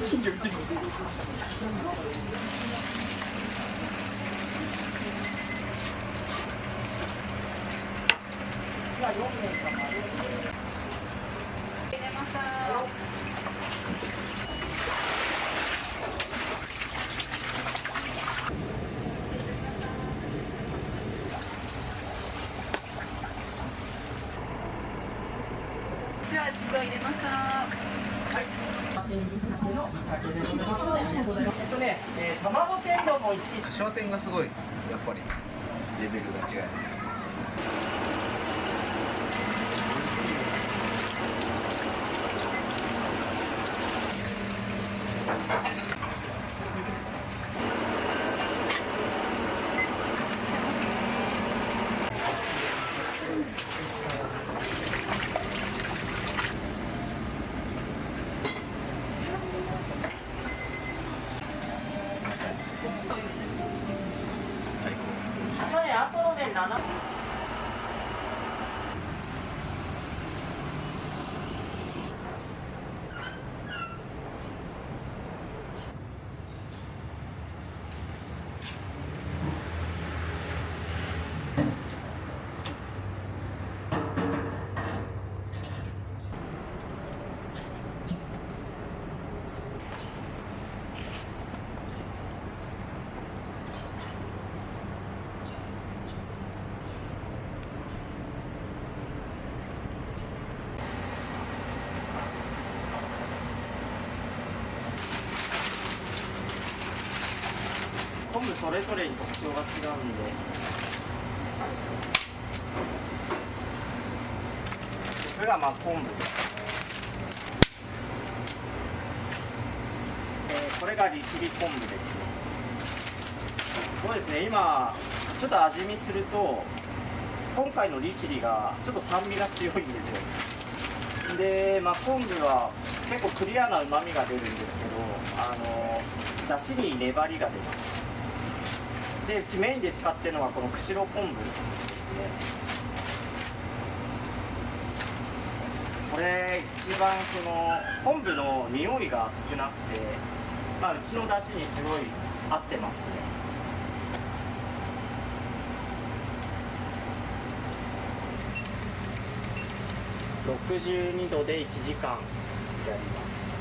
金魚見てる。じゃあ4名様です。入れました。じゃあ一度入れました。はい。卵天丼の1。商店がすごいやっぱりレベルが違います。最高です。あとのね7。昆布それぞれに特徴が違うんで、これがまあ昆布です。これが利尻昆布ですね。そうですね、今ちょっと味見すると今回の利尻がちょっと酸味が強いんですよ。で、昆布は結構クリアな旨味が出るんですけど、だしに粘りが出ます。で、うちメインで使ってるのはこの釧路昆布ですね。これ一番その昆布の匂いが少なくて、うちのだしにすごい合ってますね。62度で1時間やります。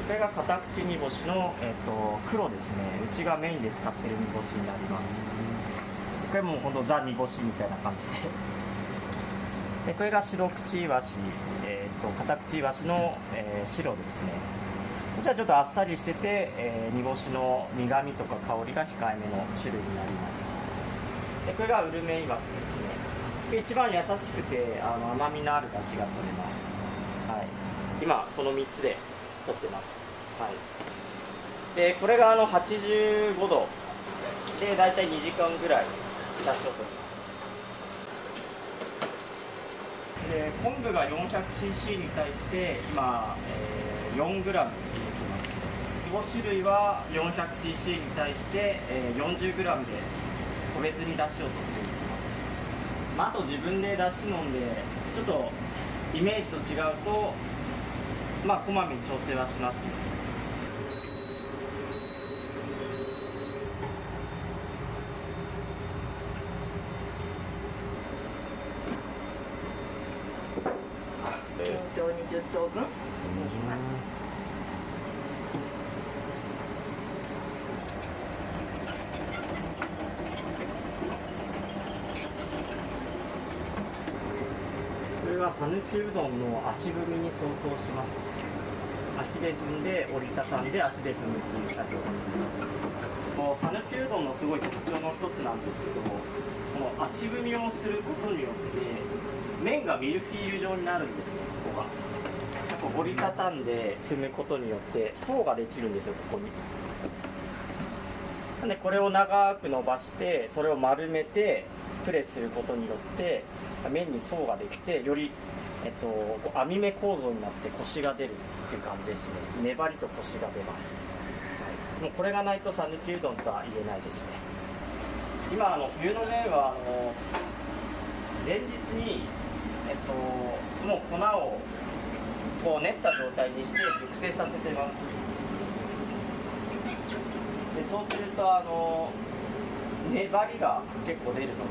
これがカタクチ煮干しの、黒ですね。うちがメインで使ってる煮干しになります。これもほんとザ煮干しみたいな感じで。これが白口イワシ、カタクチイワシの、白ですね。こちらちょっとあっさりしてて、煮干しの苦みとか香りが控えめの種類になります。でこれがウルメイワシですね。で一番優しくて甘みのある出汁が取れます。はい、今この3つで取ってます。はい、でこれが85度でだいたい2時間ぐらい出汁を取ります。で昆布が 400cc に対して今、4g 入れてます。5種類は 400cc に対して、40g で個別に出汁を取っていきます。あと自分で出汁飲んでちょっとイメージと違うとこまめに調整はしますね。20等分にします。これは讃岐うどんの足踏みに相当します。足で踏んで折りたたんで足で踏むっていう作業ですね。もう讃岐うどんのすごい特徴の一つなんですけど、この足踏みをすることによって麺がミルフィーユ状になるんですね。ここが折りたたんで踏むことによって層ができるんですよ、ここに。なんでこれを長く伸ばしてそれを丸めてプレスすることによって麺に層ができて、より、網目構造になってコシが出るっていう感じですね。粘りとコシが出ます。はい、もうこれがないと讃岐うどんとは言えないですね。今冬の麺は前日に、もう粉をこう練った状態にして熟成させてます。でそうすると粘りが結構出るので、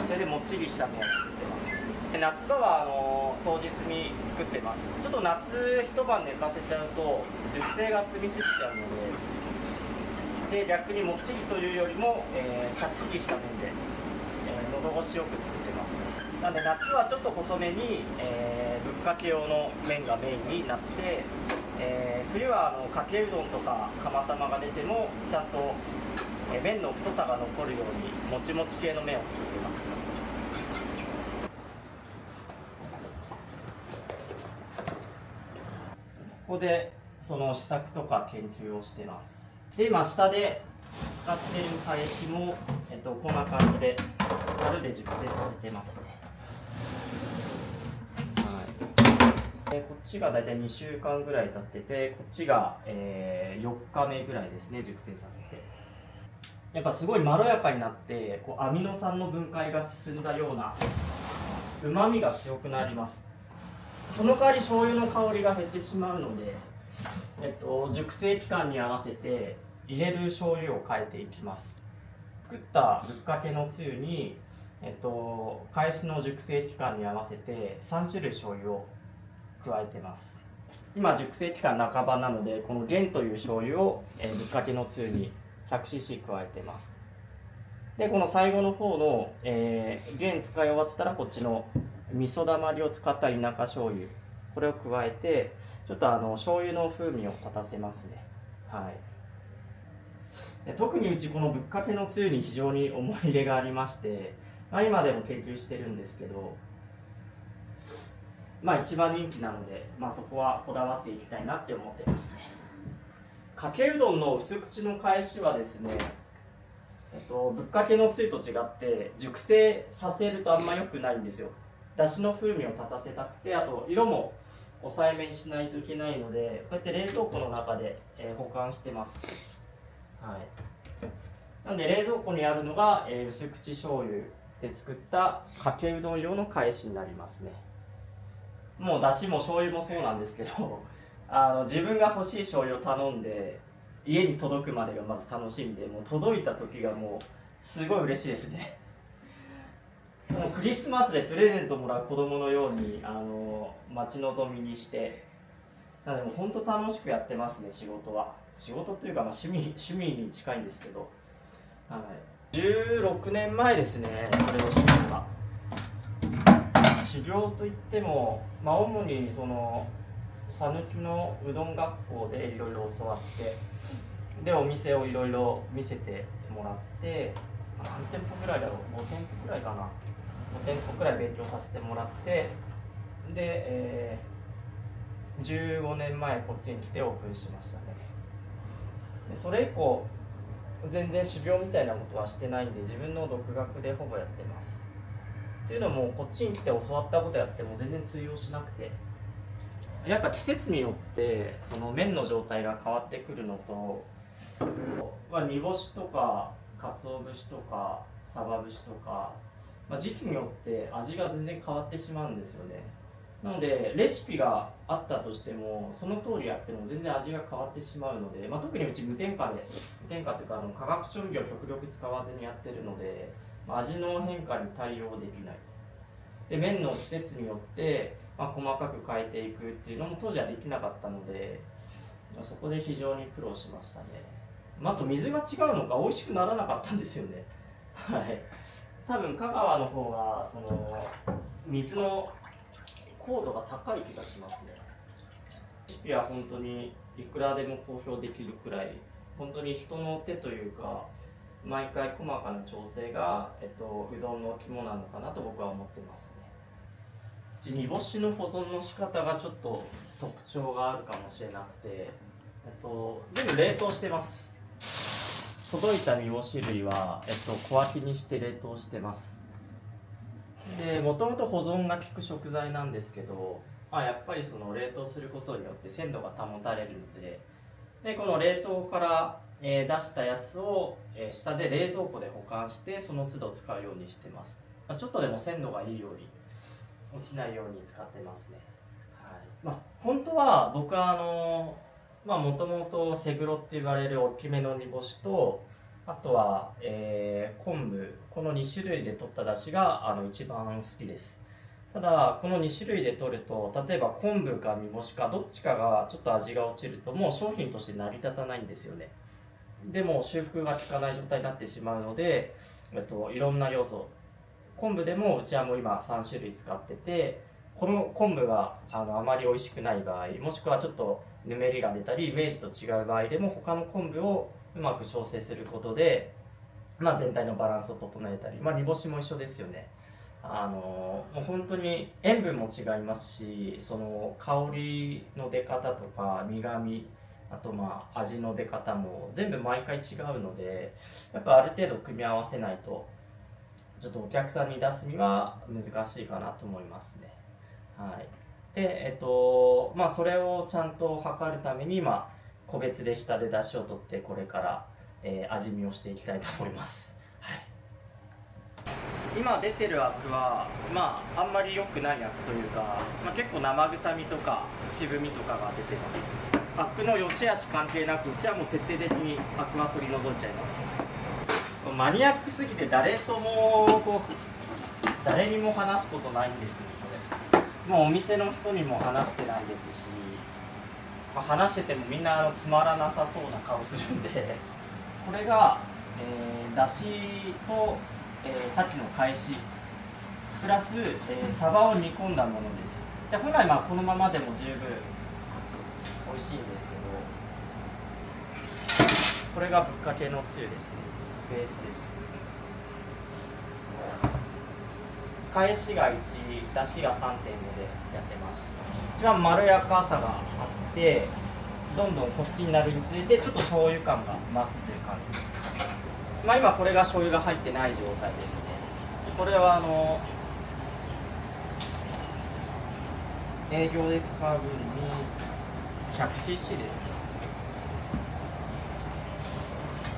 それでもっちりした麺を作ってます。で夏場は当日に作ってます。ちょっと夏一晩寝かせちゃうと熟成が進みすぎちゃうので、逆にもっちりというよりも、シャッキリした麺で、喉越しよく作ってますね。なので夏はちょっと細めに、ぶっかけ用の麺がメインになって、冬はかけうどんとか釜玉が出てもちゃんと、麺の太さが残るようにもちもち系の麺を作っています。ここでその試作とか研究をしてます。で今下で使ってる返しも、こんな感じで樽で熟成させてますね。はい、でこっちがだいたい2週間ぐらい経ってて、こっちが、4日目ぐらいですね、熟成させて。やっぱすごいまろやかになって、こうアミノ酸の分解が進んだようなうまみが強くなります。その代わり醤油の香りが減ってしまうので、熟成期間に合わせて入れる醤油を変えていきます。作ったぶっかけのつゆに、返しの熟成期間に合わせて3種類醤油を加えてます。今熟成期間半ばなので、この玄という醤油を、ぶっかけのつゆに 100cc 加えてます。でこの最後の方の、玄使い終わったらこっちの味噌だまりを使った田舎醤油、これを加えてちょっと醤油の風味を立たせますね。はい、で特にうちこのぶっかけのつゆに非常に思い入れがありまして、今でも研究してるんですけど、一番人気なので、そこはこだわっていきたいなって思ってますね。かけうどんの薄口の返しはですね、ぶっかけのつゆと違って熟成させるとあんま良くないんですよ。だしの風味を立たせたくて、あと色も抑えめにしないといけないので、こうやって冷蔵庫の中で、保管してます。はい、なんで冷蔵庫にあるのが、薄口醤油で作ったかけうどん用の返しになりますね。もうだしも醤油もそうなんですけど自分が欲しい醤油を頼んで家に届くまでがまず楽しみで、もう届いた時がもうすごい嬉しいですね。もうクリスマスでプレゼントもらう子供のように待ち望みにして、なのでもう本当楽しくやってますね。仕事は仕事というか、趣味に近いんですけど、16年前ですね、それをしてたのが。修行といっても、主にその讃岐のうどん学校でいろいろ教わって、でお店をいろいろ見せてもらって、何店舗ぐらいだろう、5店舗ぐらいかな、5店舗くらい勉強させてもらって、で、15年前こっちに来てオープンしましたね。でそれ以降全然修行みたいなことはしてないんで、自分の独学でほぼやってます。っていうのもこっちに来て教わったことやっても全然通用しなくて、やっぱ季節によってその麺の状態が変わってくるのと、煮干しとか鰹節とかサバ節とか、時期によって味が全然変わってしまうんですよね。なのでレシピがあったとしてもその通りやっても全然味が変わってしまうので、特にうち無添加というか化学調味料を極力使わずにやってるので、味の変化に対応できない。で麺の季節によって、細かく変えていくっていうのも当時はできなかったので、そこで非常に苦労しましたね。あと水が違うのか美味しくならなかったんですよね。はい、多分香川の方がその水の高度が高い気がしますね。レシピは本当にいくらでも公表できるくらい、本当に人の手というか毎回細かな調整が、うどんの肝なのかなと僕は思ってますね。煮干しの保存の仕方がちょっと特徴があるかもしれなくて、全部冷凍してます。届いた煮干し類は、小分けにして冷凍してます。でもともと保存が効く食材なんですけど、やっぱりその冷凍することによって鮮度が保たれるので、この冷凍から出したやつを下で冷蔵庫で保管してその都度使うようにしてます。ちょっとでも鮮度がいいように落ちないように使ってますね。は本当は僕はもともとセグロって言われる大きめの煮干しと、あとは、昆布、この2種類で取った出汁が一番好きです。ただこの2種類で取ると、例えば昆布か煮干しかどっちかがちょっと味が落ちるともう商品として成り立たないんですよね。でも修復が効かない状態になってしまうので、いろんな要素、昆布でもうちはもう今3種類使ってて、この昆布があまり美味しくない場合、もしくはちょっとぬめりが出たりイメージと違う場合でも他の昆布をうまく調整することで、全体のバランスを整えたり、煮干しも一緒ですよね。もう本当に塩分も違いますし、その香りの出方とか苦味、あと味の出方も全部毎回違うので、やっぱある程度組み合わせないとちょっとお客さんに出すには難しいかなと思いますね。はい。で、それをちゃんと測るために個別で下で出汁を取ってこれから、味見をしていきたいと思います。はい。今出てるアクはあんまり良くないアクというか、結構生臭みとか渋みとかが出てます。アクの良し悪し関係なく、うちはもう徹底的にアクは取り除いちゃいます。マニアックすぎて誰にも話すことないんですよ、これ。もうお店の人にも話してないですし、話しててもみんなつまらなさそうな顔するんで、これが、だしと、さっきの返しプラス、サバを煮込んだものです。で本来このままでも十分美味しいんですけど、これがぶっかけのつゆですね。ベースです。返しが1、だしが 3.5 でやってます。一番まろやかさがあって、どんどんこっちになるにつれてちょっと醤油感が増すという感じです。今これが醤油が入ってない状態ですね。これは営業で使う分に 100cc ですね。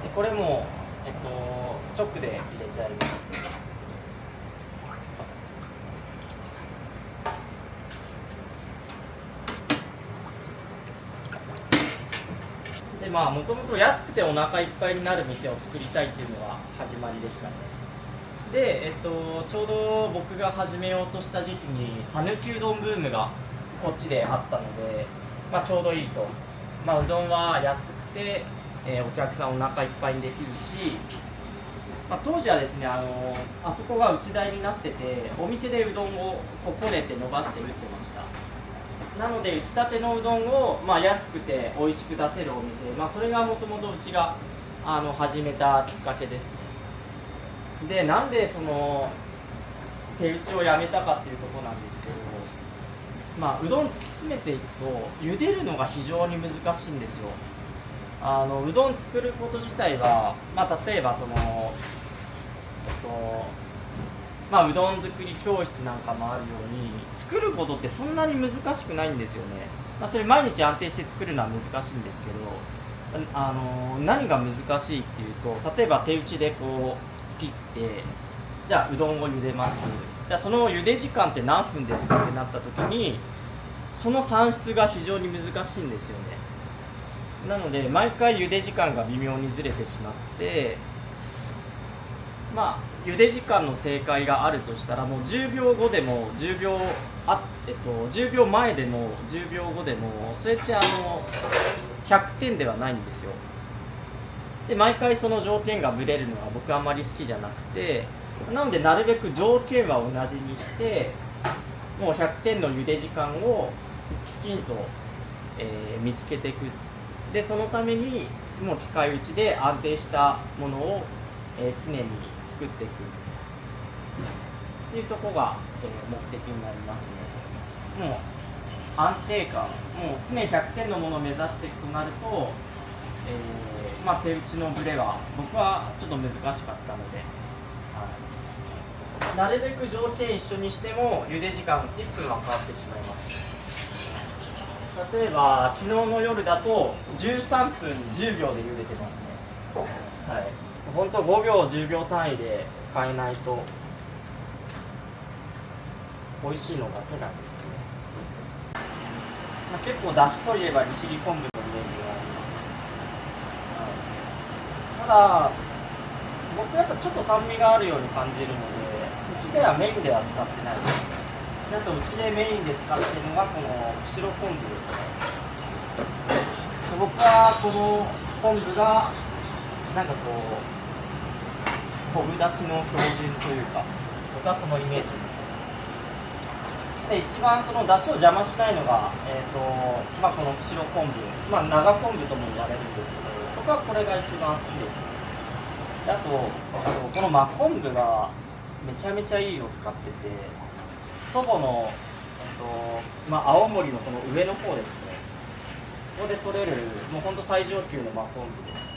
でこれも直で入れちゃいます。でもともと安くてお腹いっぱいになる店を作りたいっていうのが始まりでしたね。で、ちょうど僕が始めようとした時期に讃岐うどんブームがこっちであったので、ちょうどいいと。うどんは安くて、お客さんお腹いっぱいにできるし、当時はですね、あそこが内台になってて、お店でうどんをこねて伸ばして打ってました。なので打ちたてのうどんを、安くて美味しく出せるお店、それがもともとうちが始めたきっかけですね。でなんでその手打ちをやめたかっていうところなんですけど、うどん突き詰めていくと茹でるのが非常に難しいんですよ。うどん作ること自体は、例えばそのうどん作り教室なんかもあるように、作ることってそんなに難しくないんですよね。それ毎日安定して作るのは難しいんですけど、何が難しいっていうと、例えば手打ちでこう切って、じゃあうどんを茹でます。じゃあその茹で時間って何分ですかってなった時に、その算出が非常に難しいんですよね。なので毎回茹で時間が微妙にずれてしまって、茹で時間の正解があるとしたら、もう10秒後でも10秒前でも10秒後でも、それって100点ではないんですよ。で毎回その条件がブレるのは僕はあんまり好きじゃなくて、なのでなるべく条件は同じにして、もう100点の茹で時間をきちんと、見つけていく。でそのためにもう機械打ちで安定したものを、常に作っていくっていうところが、目的になりますね。もう安定感、もう常に100点のものを目指していくとなると、手打ちのブレは僕はちょっと難しかったので、なるべく条件一緒にしても茹で時間1分は変わってしまいます。例えば昨日の夜だと13分10秒で茹でてますね。はい、本当5秒10秒単位で変えないと美味しいの出せないですね。結構だしといえば利尻昆布のイメージがあります、ただ僕やっぱちょっと酸味があるように感じるので、うちではメインでは使ってないです。あとうちでメインで使っているのがこの釧路昆布ですね。僕はこの昆布がなんかこう昆布だしの標準というか、僕はそのイメージで、一番その出汁を邪魔しないのが、この釧路昆布、長昆布とも言われるんですけど、僕はこれが一番好きですね。であとこの真昆布がめちゃめちゃいい色使ってて、祖母の、青森のこの上の方ですね、ここで取れるもうほんと最上級の真昆布です。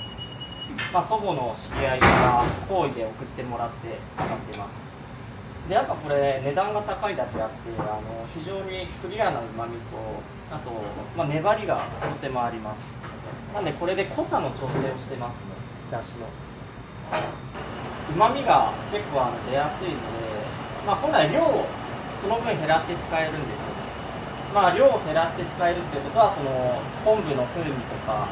祖母の知り合いが好意で送ってもらって使ってます。でやっぱこれ値段が高いだけあって、非常にクリアなうまみと、あと、粘りがとてもあります。なんでこれで濃さの調整をしてますね、だしの。うまみが結構出やすいので、本来量をその分減らして使えるんですよね。量を減らして使えるっていうことは、その昆布の風味とか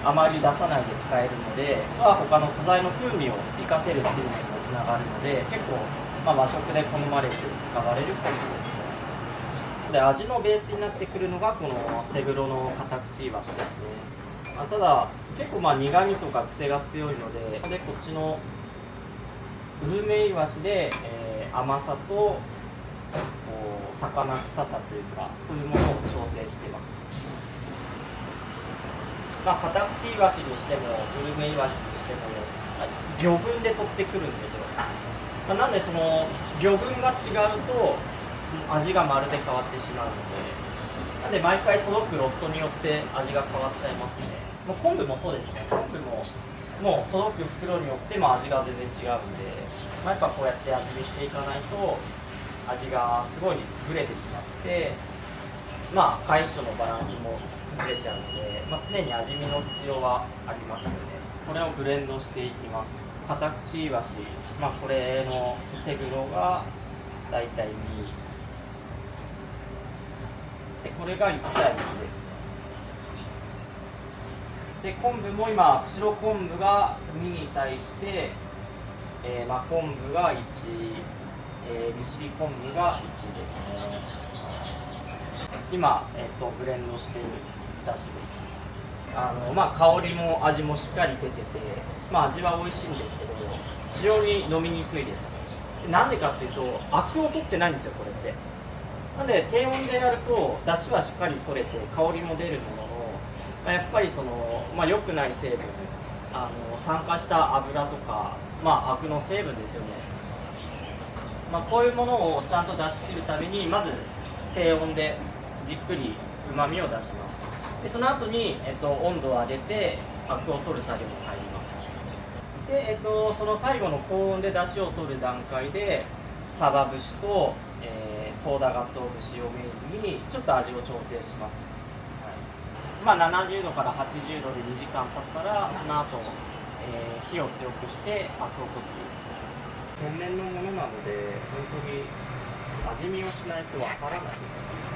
あまり出さないで使えるので、他の素材の風味を生かせるっていうのにもつながるので、結構和食で好まれて使われる昆布ですね。で味のベースになってくるのがこのセグロのカタクチイワシですね。ただ結構苦味とか癖が強いので、こっちのウルメイワシで、甘さと魚臭さというか、そういうものを調整しています。カタクチイワシにしてもウルメイワシにしても魚群で取ってくるんですよ。なんでその魚群が違うと味がまるで変わってしまうので、なんで毎回届くロットによって味が変わっちゃいますね。もう昆布もそうですね。昆布ももう届く袋によっても味が全然違うんで、やっぱこうやって味見していかないと味がすごいブレてしまって、返しとのバランスも崩れちゃうので、常に味見の必要はありますので、これをブレンドしていきます。カタクチイワシ、これのセグロがだいたい2で、これが1対1ですね。で昆布も今白昆布が2に対して、真昆布が1、利尻昆布が1ですね。今、ブレンドしているだしです。香りも味もしっかり出てて、味は美味しいんですけど、非常に飲みにくいです。なんでかっていうと、アクを取ってないんですよ、これって。なので低温でやると出汁はしっかり取れて香りも出るものの、やっぱりその、良くない成分、酸化した油とか、アクの成分ですよね。こういうものをちゃんと出し切るために、まず低温でじっくりうまみを出します。でその後に、温度を上げてアクを取る作業に入ります。で、その最後の高温で出汁を取る段階でサバ節と、ソーダガツオ節をメインにちょっと味を調整します。70度から80度で2時間経ったら、その後、火を強くしてアクを取っていきます。天然のものなので本当に味見をしないとわからないです。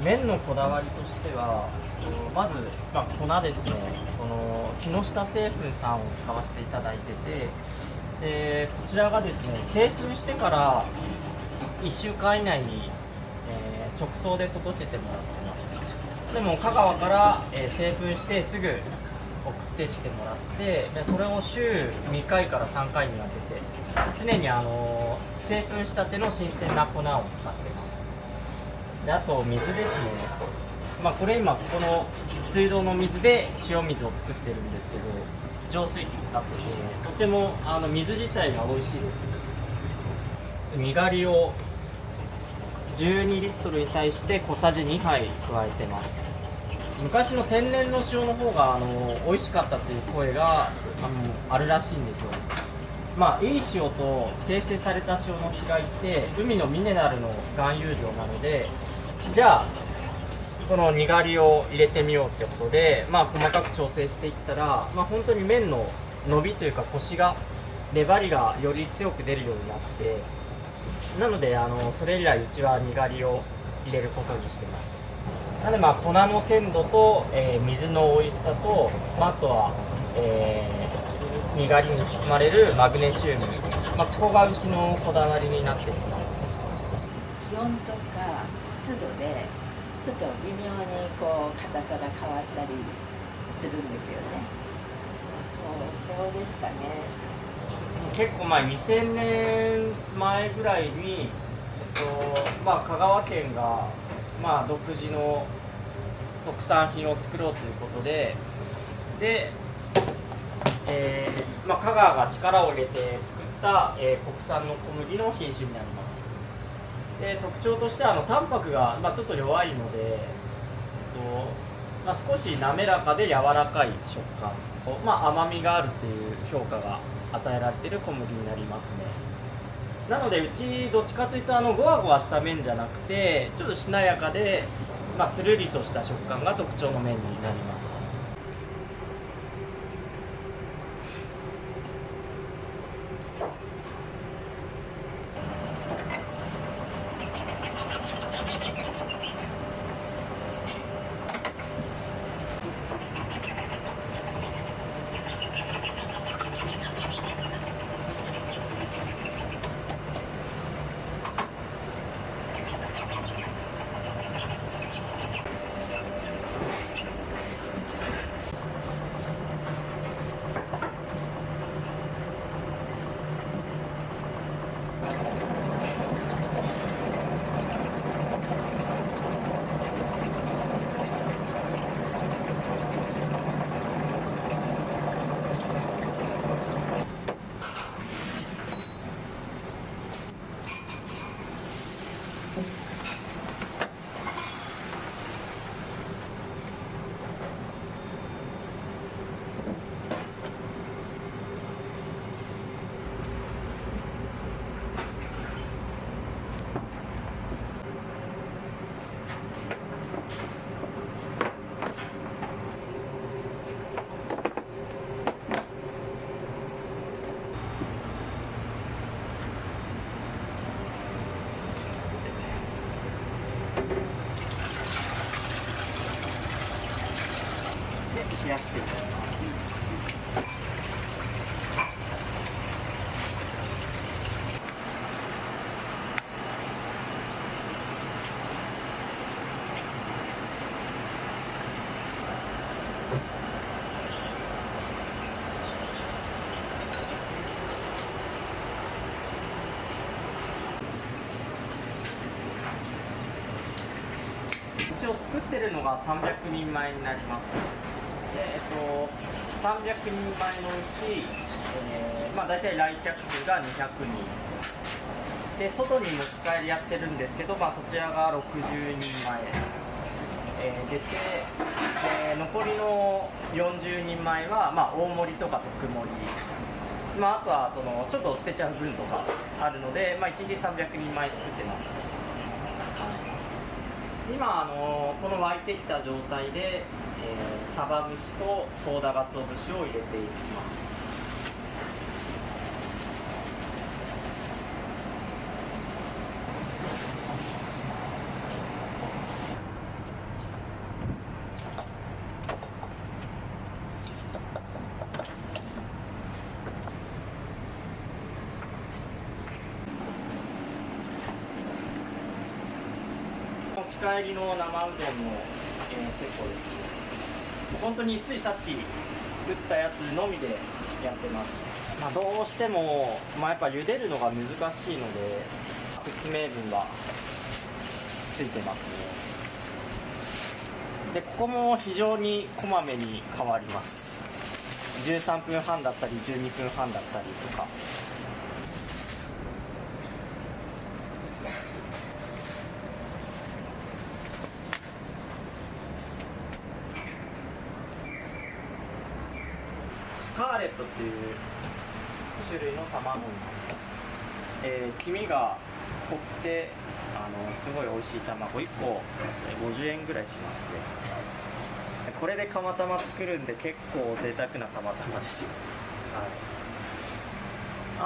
麺のこだわりとしては、まず、粉ですね。この木下製粉さんを使わせていただいてて、でこちらがですね、製粉してから1週間以内に、直送で届けてもらってます。でも香川から、製粉してすぐ送ってきてもらって、でそれを週2回から3回に分けて常に製粉したての新鮮な粉を使ってます。であと水ですね。これ今ここの水道の水で塩水を作ってるんですけど、浄水器使っててとても水自体が美味しいです。にがりを12リットルに対して小さじ2杯加えてます。昔の天然の塩の方が美味しかったという声があるらしいんですよ。いい塩と精製された塩の違いって海のミネラルの含有量なので、じゃあこのにがりを入れてみようってことで、細かく調整していったら、本当に麺の伸びというかコシが、粘りがより強く出るようになって、なのでそれ以来うちはにがりを入れることにしてます。なので粉の鮮度と、水の美味しさと、あとは、にがりに含まれるマグネシウム、ここがうちのこだわりになってきます。気温とか湿度でちょっと微妙にこう硬さが変わったりするんですよね。そうですかね。結構前、2000年前ぐらいに、香川県が、独自の特産品を作ろうということで、香川が力を入れて作った、国産の小麦の品種になります。で特徴としてはタンパクが、ちょっと弱いので、少し滑らかで柔らかい食感、甘みがあるという評価が与えられている小麦になりますね。なのでうちどっちかというとゴワゴワした麺じゃなくて、ちょっとしなやかで、つるりとした食感が特徴の麺になります。冷やしていきます。一応作ってるのが300人前になります。で300人前のうち、大体来客数が200人で、外に持ち帰りやってるんですけど、そちらが60人前、出て、残りの40人前は、大盛りとか特盛り、あとはちょっと捨てちゃう分とかあるので、1日300人前作ってます。今この沸いてきた状態で、サバ節とソーダガツオ節を入れていきます。帰りの生うどんの、セットです。本当についさっき打ったやつのみでやってます。どうしても、やっぱ茹でるのが難しいので説明文がついてますね。でここも非常にこまめに変わります。13分半だったり12分半だったりとか。スカーレットっていう種類の卵になります。黄身が濃くてすごい美味しい卵、1個50円ぐらいしますね。これで釜玉作るんで結構贅沢な釜玉です。は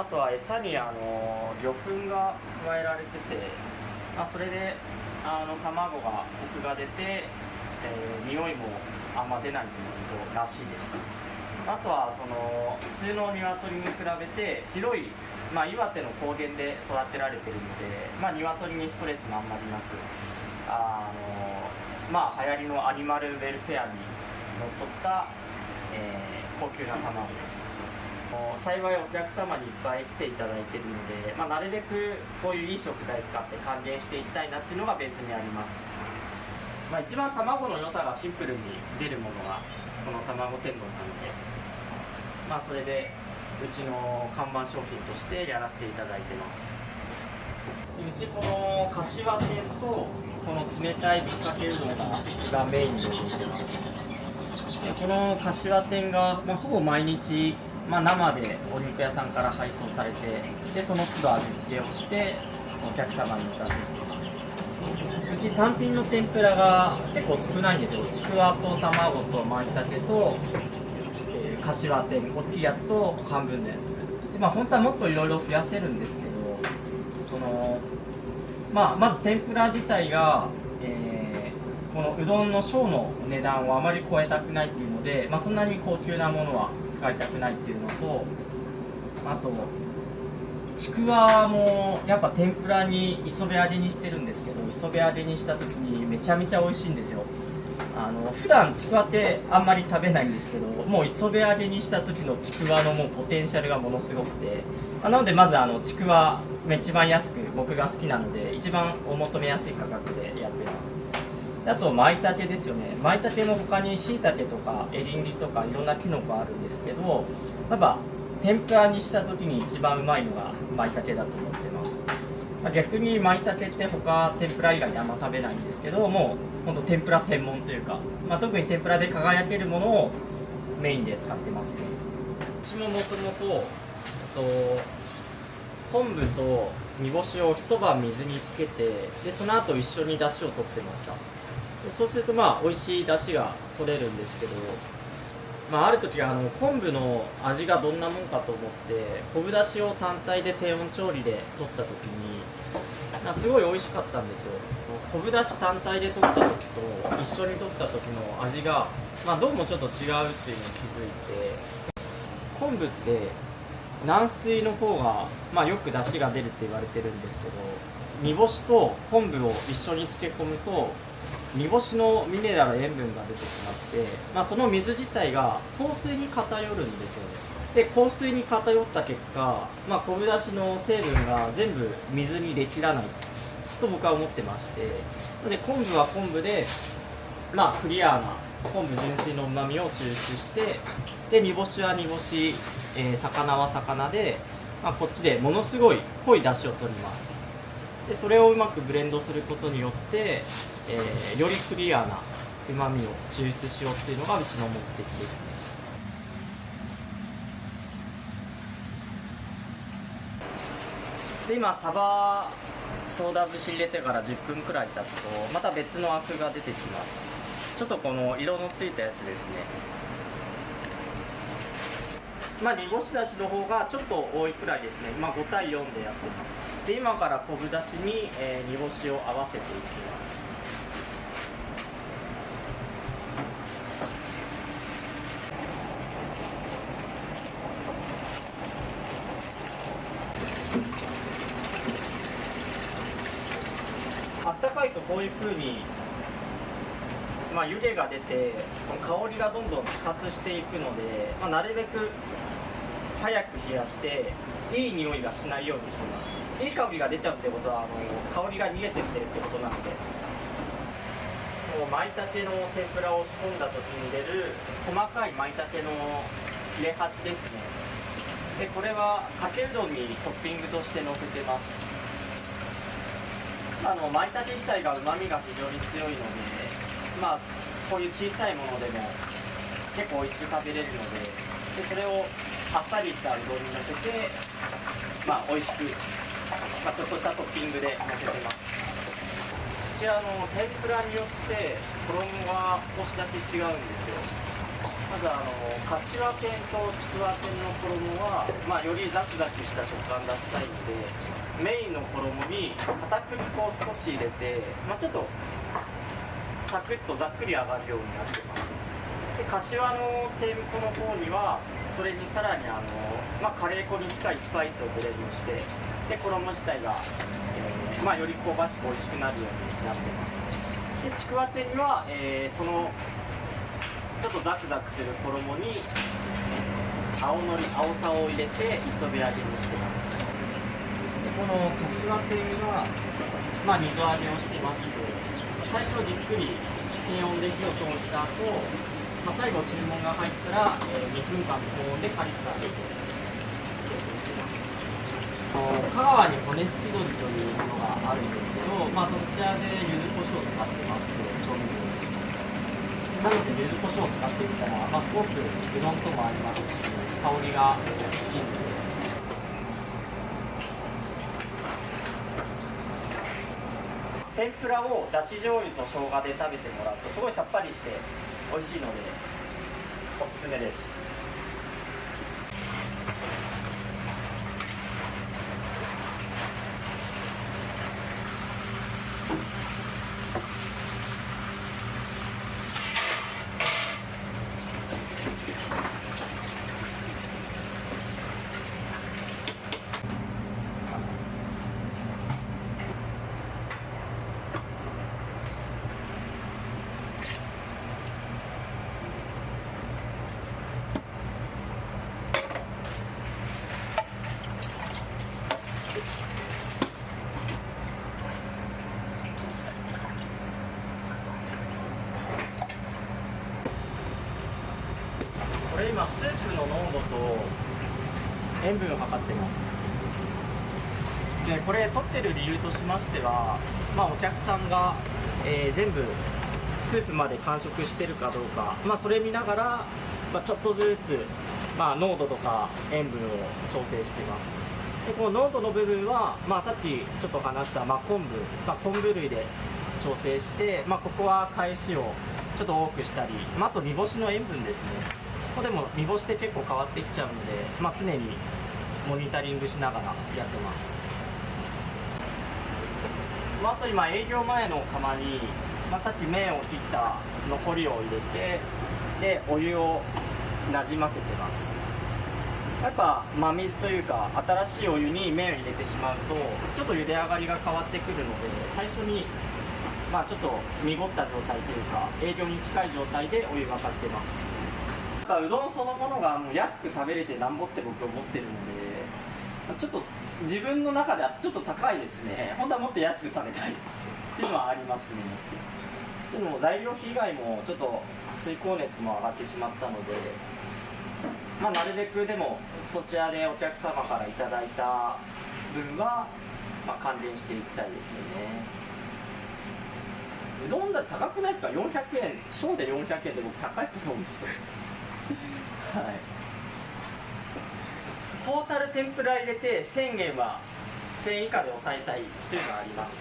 い、あとは餌に魚粉が加えられてて、それで卵がコクが出て、匂いもあんま出ないということらしいです。あとは普通の鶏に比べて広い、岩手の高原で育てられているので、鶏にストレスもあんまりなく、流行りのアニマルウェルフェアにのっとった、高級な卵です。幸いお客様にいっぱい来ていただいているので、なるべくこういういい食材使って還元していきたいなっていうのがベースにあります。一番卵の良さがシンプルに出るものがこの卵天丼なので、それでうちの看板商品としてやらせていただいてます。うちこの柏天とこの冷たいぶっかけうどんが一番メインに出てます。でこの柏天が、ほぼ毎日、生でお肉屋さんから配送されて、でその都度味付けをしてお客様にお出ししています。うち単品の天ぷらが結構少ないんですよ。ちくわと卵と舞茸と柏天、大きいやつと半分のやつで、本当はもっといろいろ増やせるんですけど、まず天ぷら自体が、このうどんの小の値段をあまり超えたくないっていうので、そんなに高級なものは使いたくないっていうのと、あとちくわもやっぱ天ぷらに磯辺揚げにしてるんですけど、磯辺揚げにした時にめちゃめちゃ美味しいんですよ。普段ちくわってあんまり食べないんですけど、もう磯辺揚げにした時のちくわのもうポテンシャルがものすごくて、なのでまずちくわ一番安く僕が好きなので一番お求めやすい価格でやってます。あと舞茸ですよね。舞茸の他にしいたけとかエリンギとかいろんなきのこあるんですけど、やっぱ天ぷらにした時に一番うまいのが舞茸だと思ってます。逆に舞茸って他天ぷら以外にあんま食べないんですけど、もうほんと天ぷら専門というか、特に天ぷらで輝けるものをメインで使ってますね。うちももともと昆布と煮干しを一晩水につけて、でその後一緒に出汁を取ってました。でそうすると美味しい出汁が取れるんですけど、ある時昆布の味がどんなもんかと思って昆布だしを単体で低温調理で取った時にすごい美味しかったんですよ。昆布だし単体で取った時と一緒に取った時の味が、どうもちょっと違うっていうのを気づいて、昆布って軟水の方が、よく出汁が出るって言われてるんですけど、煮干しと昆布を一緒に漬け込むと煮干しのミネラル塩分が出てしまって、その水自体が硬水に偏るんですよね。で硬水に偏った結果、昆布だしの成分が全部水にできらないと僕は思ってまして、で昆布は昆布で、クリアな昆布純粋のうまみを抽出して、で煮干しは煮干し、魚は魚で、こっちでものすごい濃い出汁を取ります。でそれをうまくブレンドすることによって、よりクリアなうまみを抽出しようっていうのがうちの目的ですね。で今サバソーダ節入れてから10分くらい経つとまた別のアクが出てきます。ちょっとこの色のついたやつですね。煮干しだしの方がちょっと多いくらいですね。5対4でやってます。で今から昆布だしに、煮干しを合わせていきます。アったかいとこういう風に、湯気が出てこの香りがどんどん揮発していくので、なるべく早く冷やしていい匂いがしないようにしてます。いい香りが出ちゃうってことは香りが逃げてってるってことなので、舞茸の天ぷらを仕込んだ時に出る細かい舞茸の切れ端ですね。でこれはかけうどんにトッピングとしてのせてます。舞茸自体がうまみが非常に強いので、こういう小さいものでも結構美味しく食べれるので、それをあっさりしたうどんにのせて、美味しく、ちょっとしたトッピングでのせてます。こちらの天ぷらによって衣が少しだけ違うんですよ。まず柏天とちくわ天の衣は、よりザクザクした食感出したいので、メインの衣に片栗粉を少し入れて、ちょっとサクッとざっくり上がるようになってます。で柏の天粉の方にはそれにさらにカレー粉に近いスパイスをブレンドして、で衣自体が、より香ばしく美味しくなるようになってます。でちくわ天には、そのちょっとザクザクする衣に、青さを入れて磯辺揚げにしてます。でこの柏天は、二度揚げをしてまして、最初じっくり低温で火を通した後、最後注文が入ったら、2分間高温でカリッと揚げてしてます。香川に骨付き鶏というものがあるんですけど、そちらで柚子胡椒を使ってまして、調味料です。なので柚子胡椒を使ってみたら、すごくうどんとも合いますし、香りがいいので。天ぷらをだし醤油と生姜で食べてもらうとすごいさっぱりして美味しいのでおすすめです。これ今スープの濃度と塩分を測ってます。でこれ取ってる理由としましては、お客さんが、全部スープまで完食してるかどうか、それ見ながら、ちょっとずつ、濃度とか塩分を調整しています。でこの濃度の部分は、さっきちょっと話した、昆布類で調整して、ここは返しをちょっと多くしたり、あと煮干しの塩分ですね。ここでも煮干しって結構変わってきちゃうので、常にモニタリングしながらやってます。あと今営業前の釜に、さっき麺を切った残りを入れて、でお湯をなじませてます。やっぱ真水というか新しいお湯に麺を入れてしまうとちょっと茹で上がりが変わってくるので、最初にちょっと濁った状態というか営業に近い状態でお湯沸かしてます。うどんそのものが安く食べれてなんぼって僕思ってるので、ちょっと自分の中ではちょっと高いですね。本当はもっと安く食べたいっていうのはありますね。でも材料費以外もちょっと水光熱も上がってしまったので、なるべくでもそちらでお客様からいただいた分は、還元していきたいですよね。うどんだって高くないですか？400円、小で400円で僕高いと思うんですよはい、トータル天ぷら入れて1000円は1000円以下で抑えたいというのはありますね。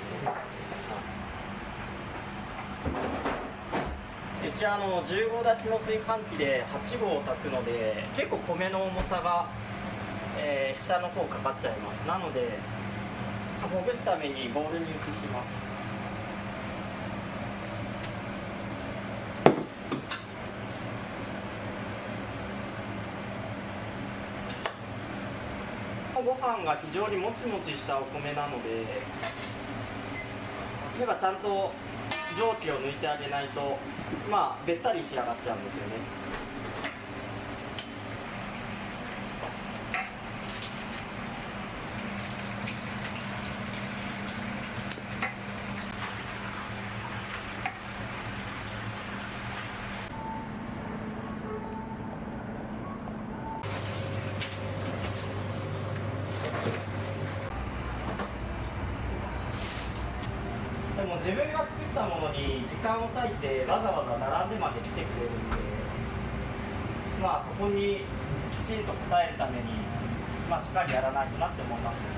うち10合炊きの炊飯器で8合を炊くので結構米の重さが、下の方かかっちゃいます。なのでほぐすためにボウルに移します。ご飯が非常にもちもちしたお米なので、例えばちゃんと蒸気を抜いてあげないとまあべったり仕上がっちゃうんですよね。でも自分が作ったものに時間を割いてわざわざ並んでまで来てくれるんで、まあそこにきちんと応えるために、まあ、しっかりやらないとなって思いますよね。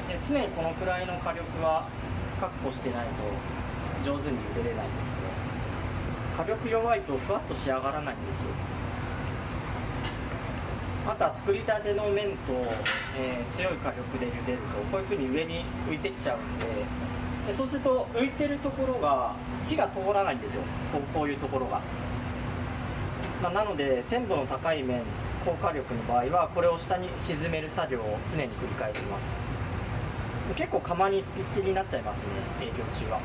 で常にこのくらいの火力は確保してないと上手に茹でれないんですね。火力弱いとふわっと仕上がらないんですよ。あとは作りたての麺と、強い火力で茹でるとこういうふうに上に浮いてきちゃうんで、そうすると浮いてるところが火が通らないんですよ、こういうところが。なので鮮度の高い麺、高火力の場合はこれを下に沈める作業を常に繰り返します。結構釜につきっきりになっちゃいますね、営業中は。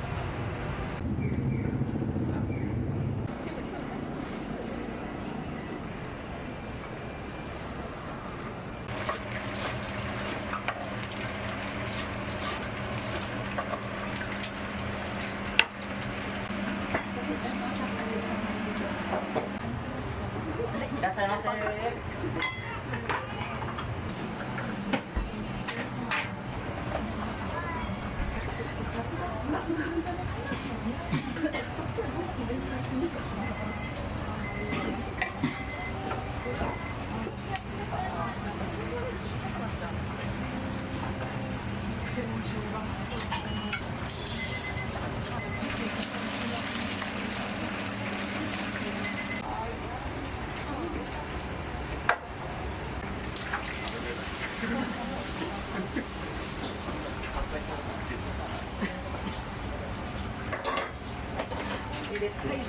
いらっしゃいませ。いいですね。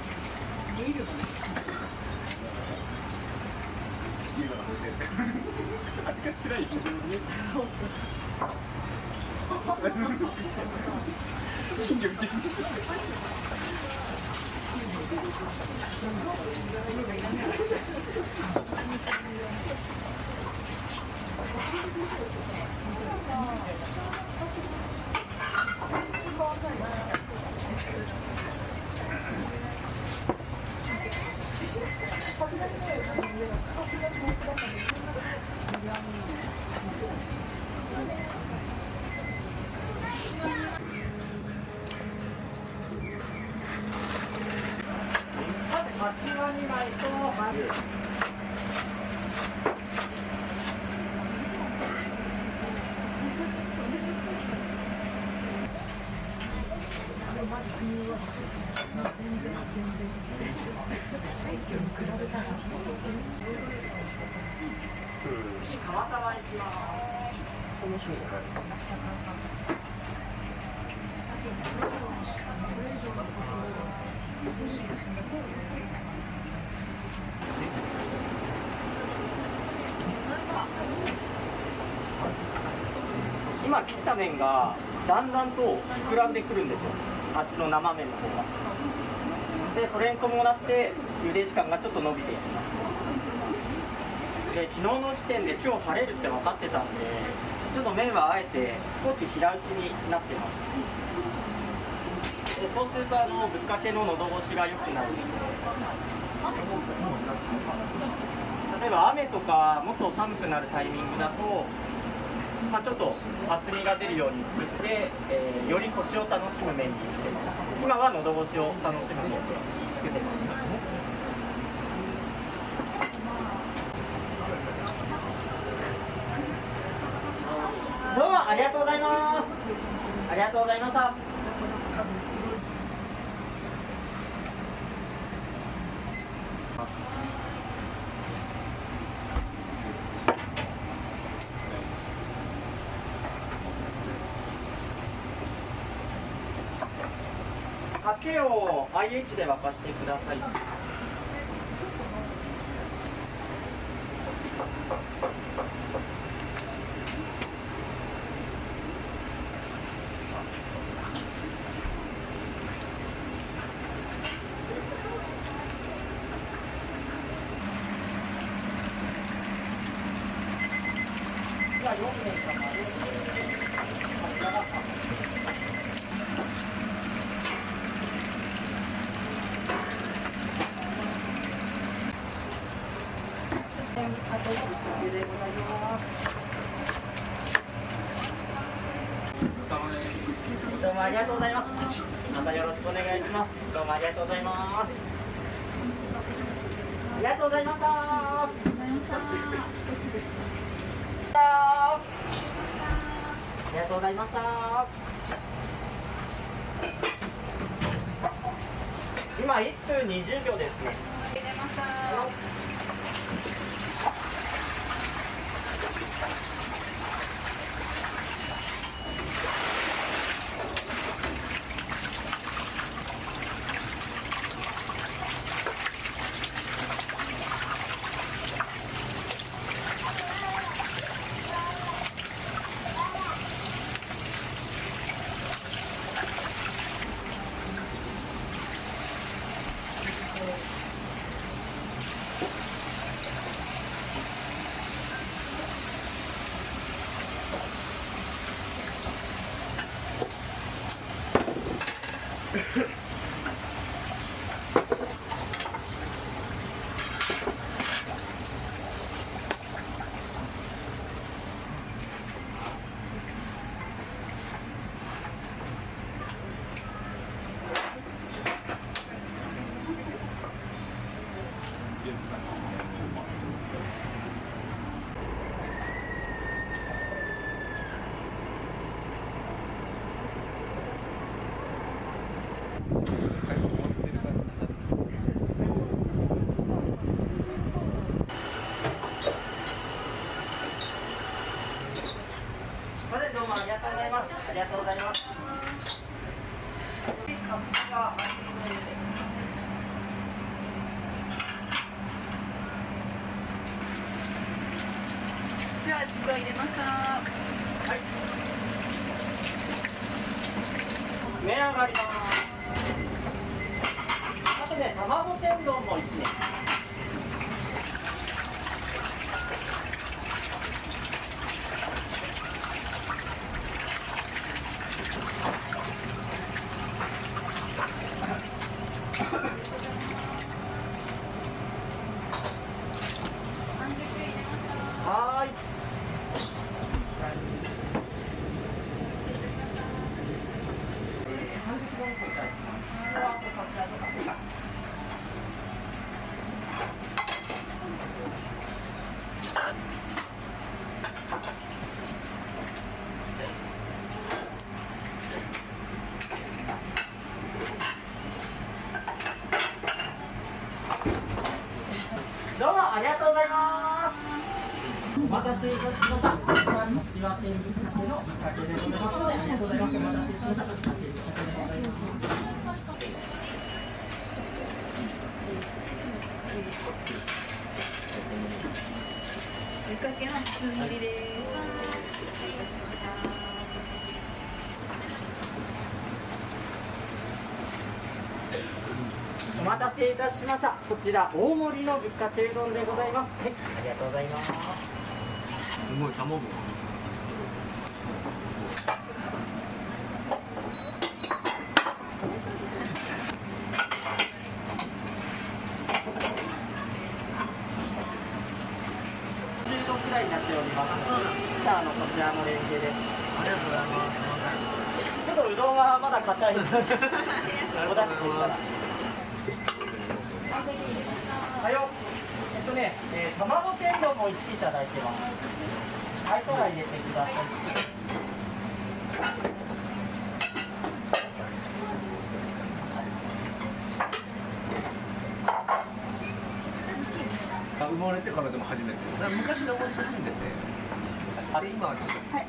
柏2枚と丸。釜玉いきます。面白い。今切った麺がだんだんと膨らんでくるんですよ、あっちの生麺の方が。でそれに伴って茹で時間がちょっと伸びていきます。で昨日の時点で今日晴れるって分かってたんで、ちょっと麺はあえて少し平打ちになってます。でそうするとぶっかけの喉越しが良くなるので、例えば雨とかもっと寒くなるタイミングだと、ちょっと厚みが出るように作って、よりコシを楽しむ麺にしてます。今は喉越しを楽しむ麺で作ってます。どうもありがとうございます。ありがとうございました。かけを IH で沸かしてください。じゃあ4名様でこちらがあと1種でございます。どうもありがとうございます。またよろしくお願いします。どうもありがとうございます。ありがとうございました。ありがとうございました。今1分20秒ですね。入れました。それどうもありがとうございます。ありがとうございます。私は自己入れました。はい。値上がります。あとね、卵天丼も1名。はーい。30分くらい。これはお差し上げます。どうもありがとうございます。お待たせいたしました。柏天ぶっかけのぶっかけでございますので、ありがとうございます。お待たせしました。柏天ぶっかけでございます。ぶっかけのつみりです。お待たせいたしました。こちら大盛りのぶっかけうどんでございます。はい、ありがとうございます。すごい卵。10度くらいになっております。じゃあ、こちらのレンゲで。ありがとうございます。ちょっとうどんはまだ硬いです。お出しでしたら。はよ。卵天丼も1いただいてます。はい、そら入れてください。生まれてからでも初めてです。昔の森に住んでて、あれ今はち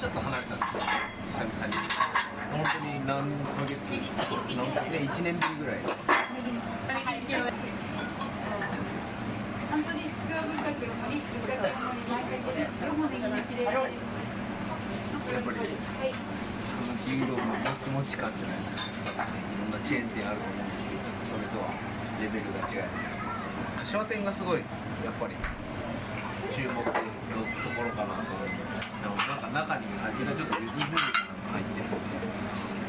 ょっと離れたんですよ。久々に。本当に何ヶ月、1年ぶりぐらい。本当にちくわぶっかけを盛り、ぶっかけを盛ります。地感じゃないですか。いろんなチェーン店あると思うんですけど、ちょっとそれとはレベルが違います。柏店がすごいやっぱり注目のところかなと思う。なんか中に味がちょっとゆず風味が入ってるん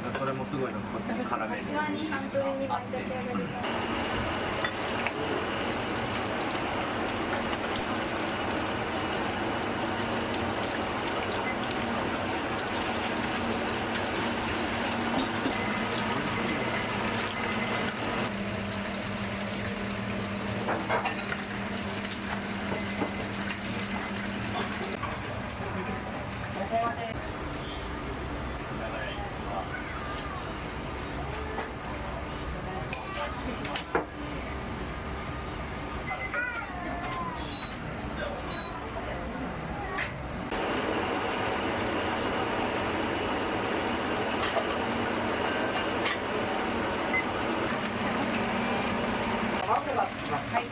で、それもすごいなんかこっちに絡める美味しさがあって。はい。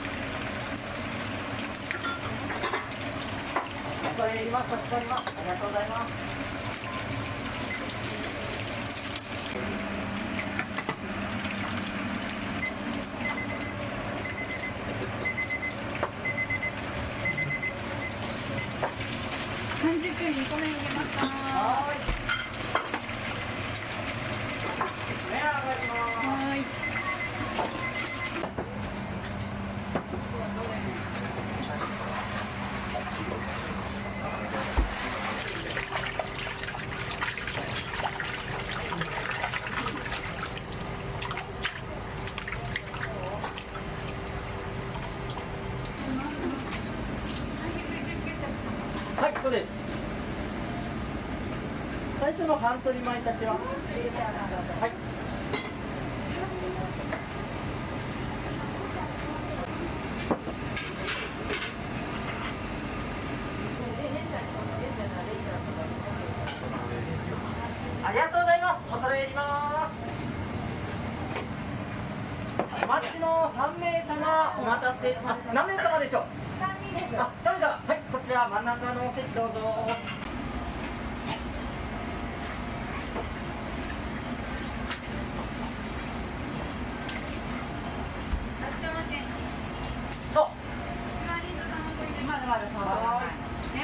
恐れ入ります。助かります。ありがとうございます。半熟にこれ入れました。はーい。目上がります。はい。はい、そうです。最初の半取り舞茸は。はい。ありがとうございます。恐れ入ります。お待ちの3名様、お待たせ。何名様でしょう。3名様。はい、こちら真ん中のお席どうぞ。そう。まだまだそうはね。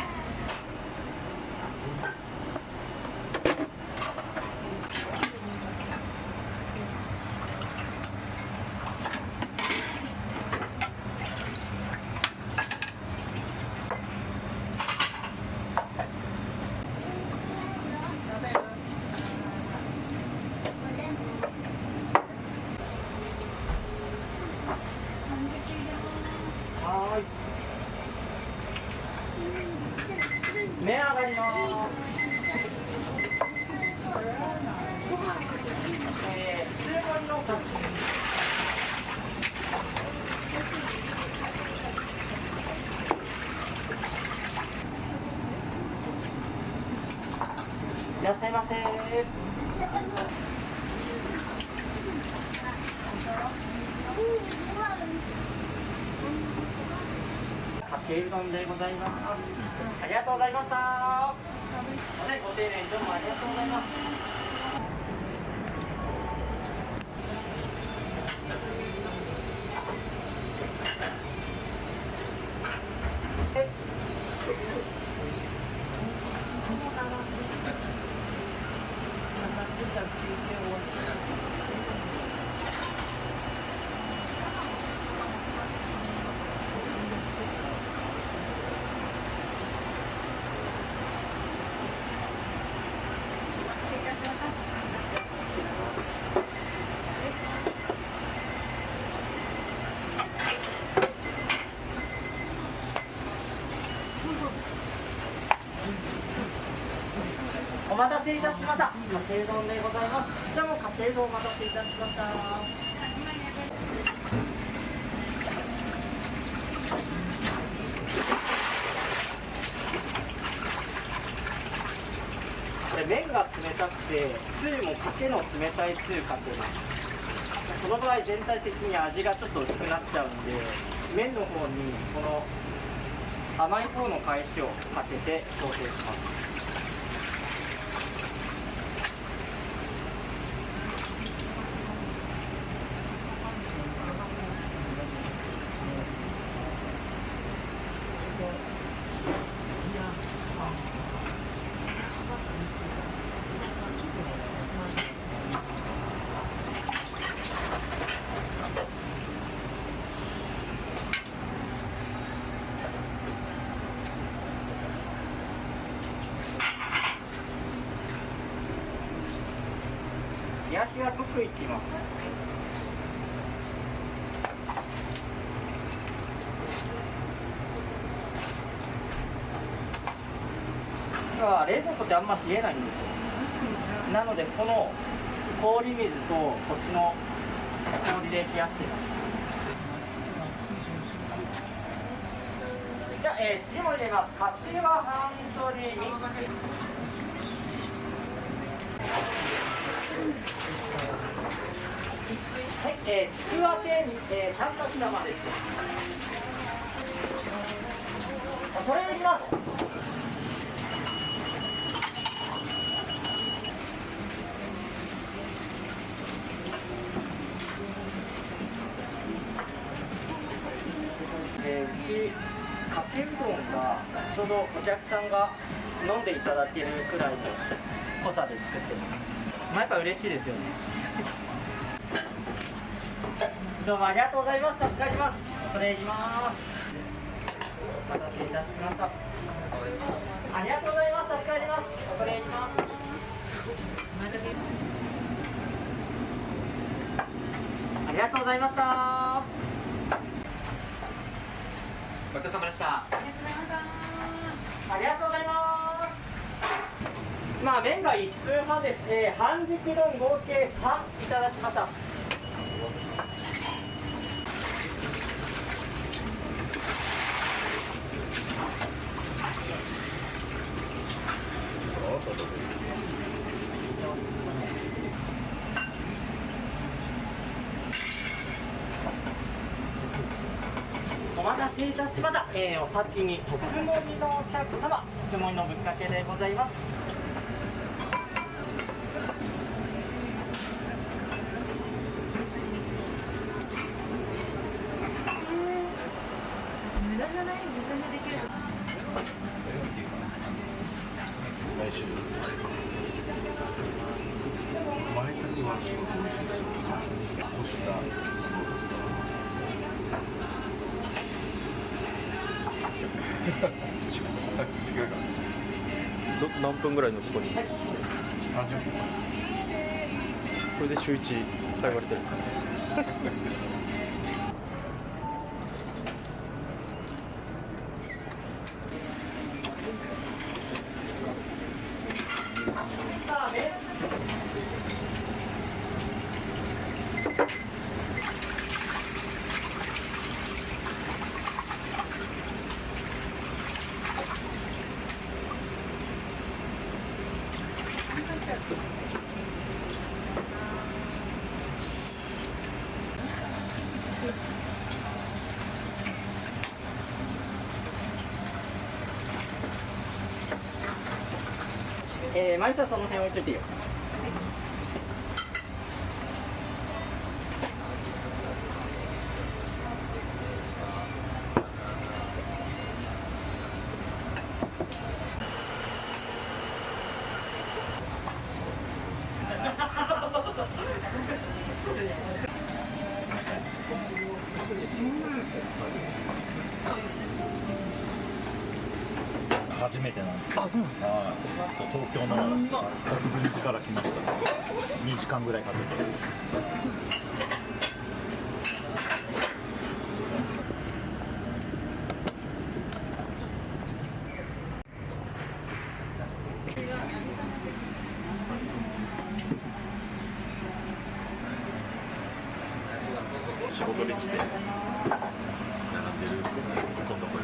はーい。目上がります。普通盛りのお刺身。いらっしゃいませ。かけうどんでございます。ありがとうございました。ご丁寧にどうもありがとうございます。お待たせいたしました。かけうどんでございます。じゃあもうかけうどんお待たせいたしました。これ麺が冷たくて、つゆもかけの冷たいつゆかけます。その場合全体的に味がちょっと薄くなっちゃうんで、麺の方にこの甘い方の返しをかけて調整します。くいきます。冷蔵庫ってあんま冷えないんですよ。なのでこの氷水とこっちの氷で冷やしています。じゃあ、次も入れます。かしわハンドリミックス。はい、ちくわ天、三角玉です。それを入れます。うちかけうどんがちょうどお客さんが飲んでいただけるくらいの濃さで作ってます。やっぱ嬉しいですよね。どうもありがとうございます。助かります。恐れ入ります。お待たせいたしました。ありがとうございます。助かります。恐れ入ります。ありがとうございました。ごちそうさまでした。ありがとうございまありがとうございます。まあ麺が1分半です。半熟丼合計3いただきました。お待たせいたしました。お先に特盛りのお客様、特盛りのぶっかけでございます。無駄じゃない、自分でできる。来週前たちはすごく美味しいですよ。コシがすごく違うか何分ぐらいのところに、30分それで週1通われてるんですかね。さあ麺マリサその辺置いといてよ。初めてなんですよ。あ、そうなんですか。東京の国分寺から来ました。2時間ぐらいかけて。仕事で来て並んでる今度これ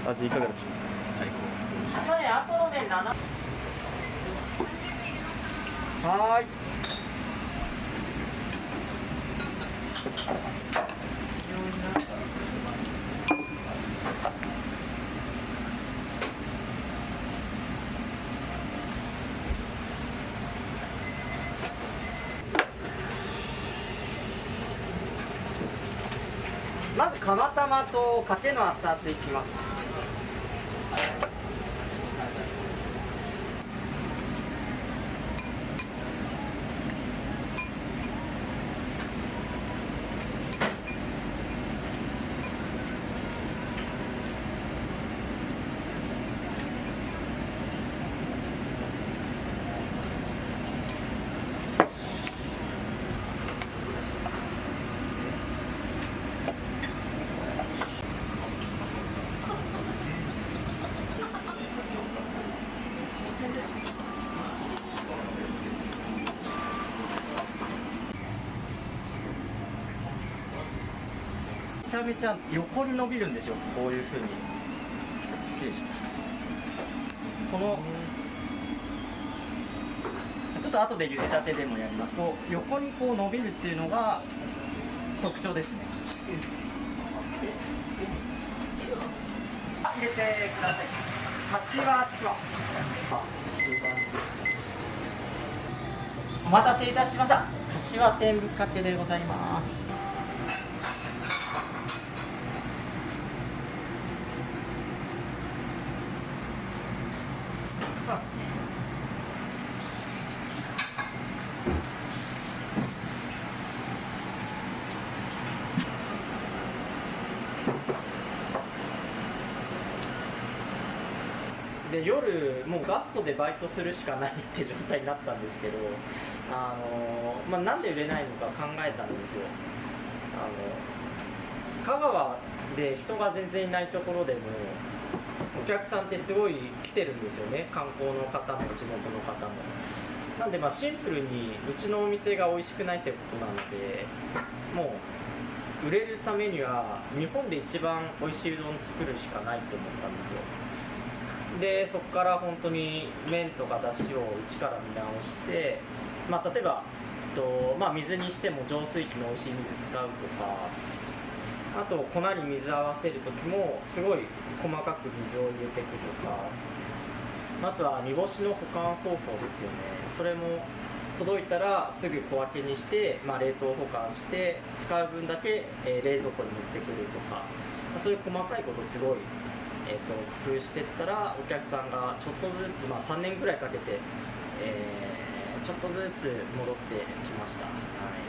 を味いかがでした？最高です。今ね、あとのね、はーい。まず釜玉とかけの熱々いきます。ちゃめちゃ横に伸びるんですよ、こういう風に。きれいでした。このちょっと後で茹でたてでもやります。こう横にこう伸びるっていうのが特徴ですね。入れてください。柏ちくわ。お待たせいたしました。柏天ぶっかけでございます。で夜もうガストでバイトするしかないって状態になったんですけど、なんで売れないのか考えたんですよ。香川で人が全然いないところでもお客さんってすごい来てるんですよね。観光の方も地元の方も。なんでシンプルにうちのお店が美味しくないってことなので、もう売れるためには日本で一番美味しいうどん作るしかないと思ったんですよ。でそこから本当に麺とかだしを一から見直して、例えば水にしても浄水器の美味しい水使うとか、あと粉に水合わせる時もすごい細かく水を入れていくとか、あとは煮干しの保管方法ですよね。それも届いたらすぐ小分けにして、冷凍保管して使う分だけ、冷蔵庫に持ってくるとか、そういう細かいことすごい工夫していったら、お客さんがちょっとずつ、3年ぐらいかけて、ちょっとずつ戻ってきました。はい。